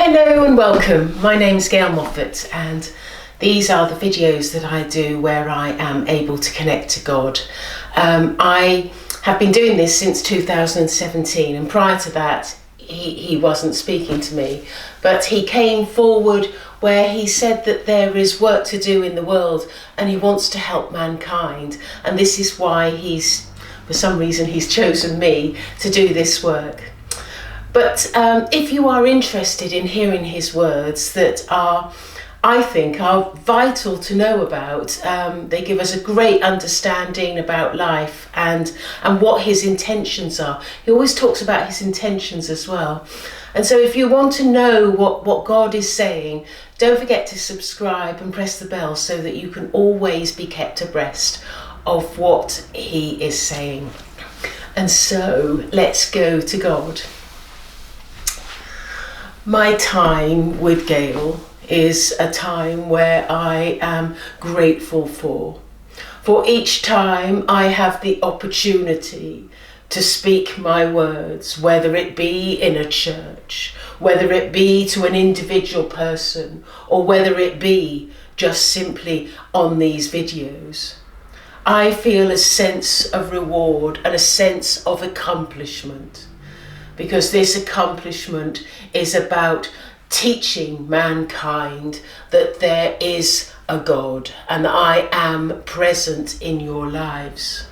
Hello and welcome. My name's Gail Moffat and these are the videos that I do where I am able to connect to God. I have been doing this since 2017 and prior to that he wasn't speaking to me, but he came forward where he said that there is work to do in the world and he wants to help mankind, and this is why for some reason he's chosen me to do this work. But if you are interested in hearing his words that I think are vital to know about, they give us a great understanding about life and what his intentions are. He always talks about his intentions as well. And so if you want to know what God is saying, don't forget to subscribe and press the bell so that you can always be kept abreast of what he is saying. And so let's go to God. My time with Gail is a time where I am grateful for each time I have the opportunity to speak my words, whether it be in a church, whether it be to an individual person, or whether it be just simply on these videos. I feel a sense of reward and a sense of accomplishment, because this accomplishment is about teaching mankind that there is a God and I am present in your lives.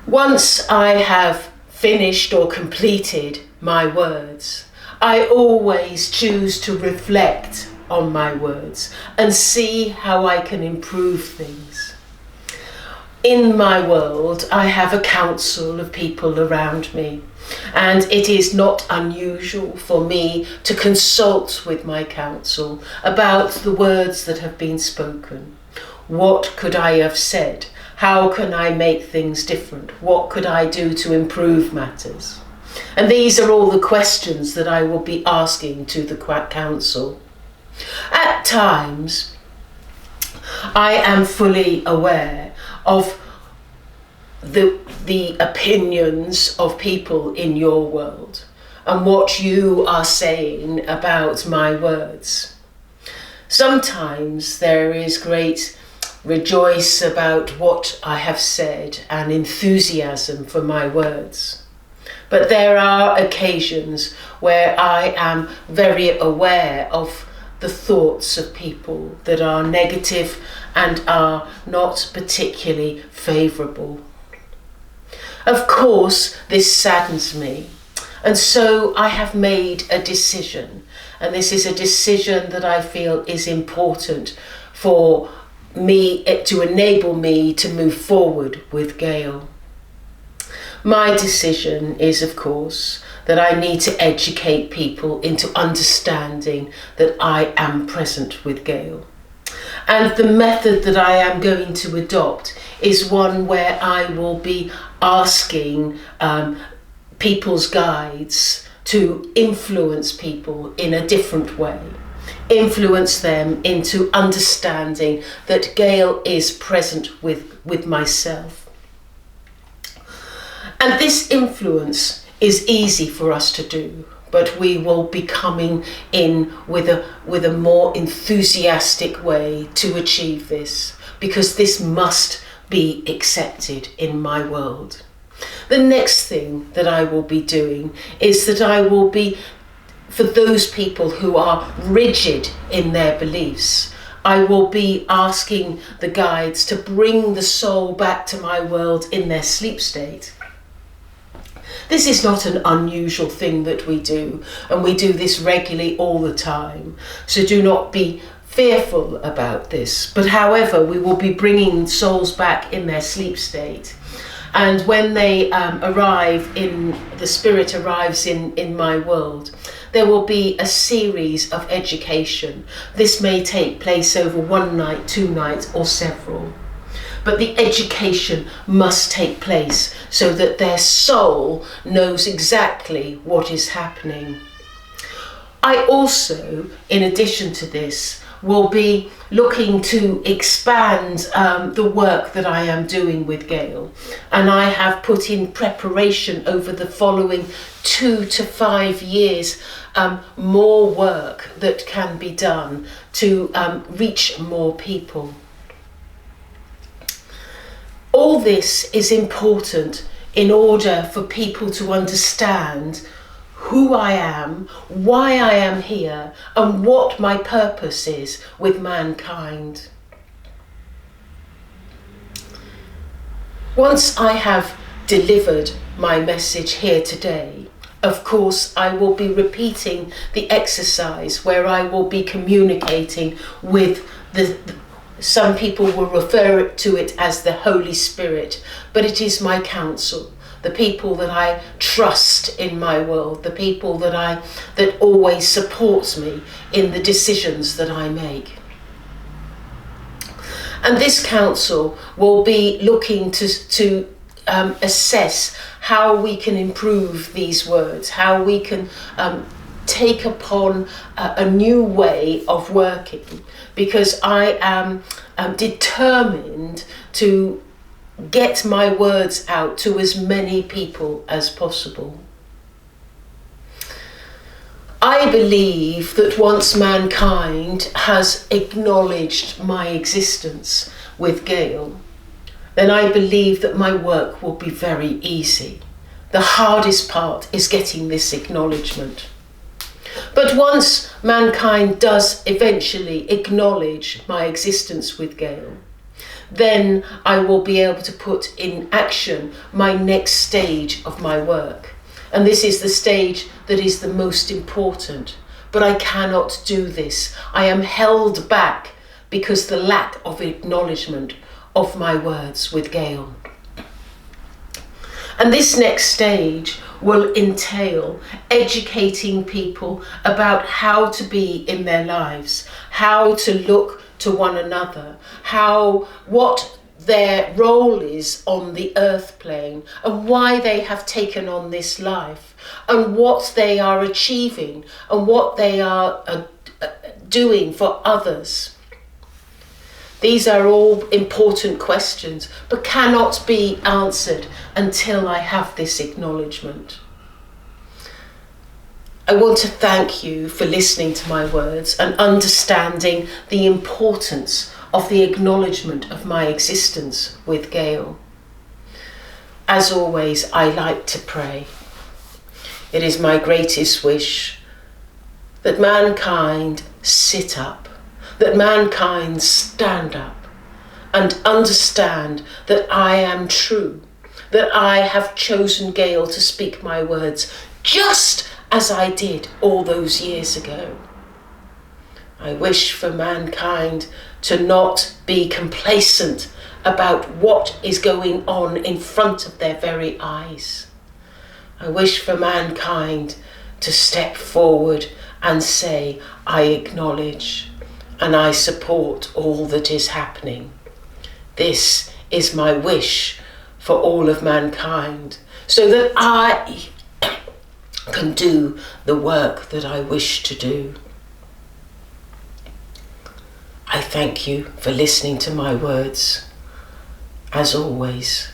Once I have finished or completed my words, I always choose to reflect on my words and see how I can improve things. In my world, I have a council of people around me, and it is not unusual for me to consult with my council about the words that have been spoken. What could I have said? How can I make things different? What could I do to improve matters? And these are all the questions that I will be asking to the council. At times, I am fully aware of the opinions of people in your world and what you are saying about my words. Sometimes there is great rejoice about what I have said and enthusiasm for my words. But there are occasions where I am very aware of the thoughts of people that are negative and are not particularly favourable. Of course, this saddens me, and so I have made a decision, and this is a decision that I feel is important for me to enable me to move forward with Gail. My decision is, of course, that I need to educate people into understanding that I am present with Gail. And the method that I am going to adopt is one where I will be asking people's guides to influence people in a different way. Influence them into understanding that Gail is present with myself. And this influence is easy for us to do, but we will be coming in with a more enthusiastic way to achieve this, because this must be accepted in my world. The next thing that I will be doing is that I will be, for those people who are rigid in their beliefs, I will be asking the guides to bring the soul back to my world in their sleep state. This is not an unusual thing that we do, and we do this regularly all the time. So do not be fearful about this. But however, we will be bringing souls back in their sleep state. And when they the spirit arrives in my world, there will be a series of education. This may take place over one night, 2 nights, or several. But the education must take place so that their soul knows exactly what is happening. I also, in addition to this, will be looking to expand the work that I am doing with Gail, and I have put in preparation over the following 2 to 5 years more work that can be done to reach more people. All this is important in order for people to understand who I am, why I am here, and what my purpose is with mankind. Once I have delivered my message here today, of course, I will be repeating the exercise where I will be communicating with some people will refer to it as the Holy Spirit, but it is my counsel, the people that I trust in my world, the people that always supports me in the decisions that I make. And this counsel will be looking to assess how we can improve these words, how we can take upon a new way of working, because I am determined to get my words out to as many people as possible. I believe that once mankind has acknowledged my existence with Gail, then I believe that my work will be very easy. The hardest part is getting this acknowledgement. But once mankind does eventually acknowledge my existence with Gail, then I will be able to put in action my next stage of my work. And this is the stage that is the most important. But I cannot do this. I am held back because the lack of acknowledgement of my words with Gail. And this next stage will entail educating people about how to be in their lives, how to look to one another, what their role is on the earth plane, and why they have taken on this life, and what they are achieving, and what they are doing for others. These are all important questions, but cannot be answered until I have this acknowledgement. I want to thank you for listening to my words and understanding the importance of the acknowledgement of my existence with Gail. As always, I like to pray. It is my greatest wish that mankind sit up, that mankind stand up and understand that I am true, that I have chosen Gail to speak my words just as I did all those years ago. I wish for mankind to not be complacent about what is going on in front of their very eyes. I wish for mankind to step forward and say, I acknowledge and I support all that is happening. This is my wish for all of mankind, so that I can do the work that I wish to do. I thank you for listening to my words. As always,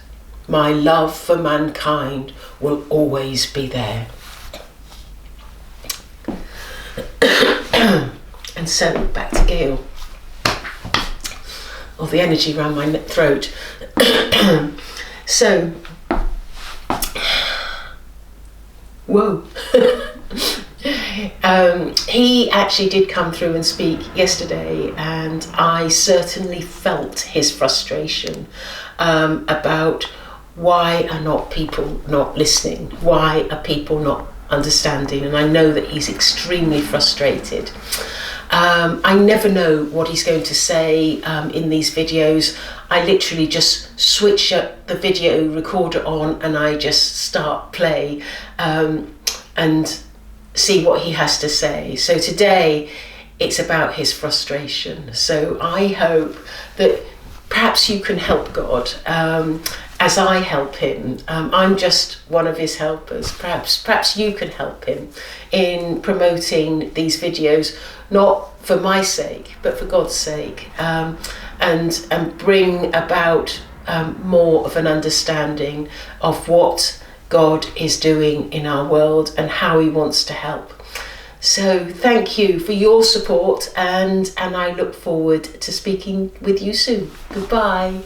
my love for mankind will always be there. And so, back to Gail. Oh, the energy around my throat. So, whoa. He actually did come through and speak yesterday, and I certainly felt his frustration about why are not people not listening? Why are people not understanding? And I know that he's extremely frustrated. I never know what he's going to say in these videos. I literally just switch up the video recorder on and I just start play and see what he has to say. So today it's about his frustration. So I hope that perhaps you can help God as I help him. I'm just one of his helpers. Perhaps you can help him in promoting these videos, not for my sake, but for God's sake, and bring about more of an understanding of what God is doing in our world and how he wants to help. So thank you for your support, and I look forward to speaking with you soon. Goodbye.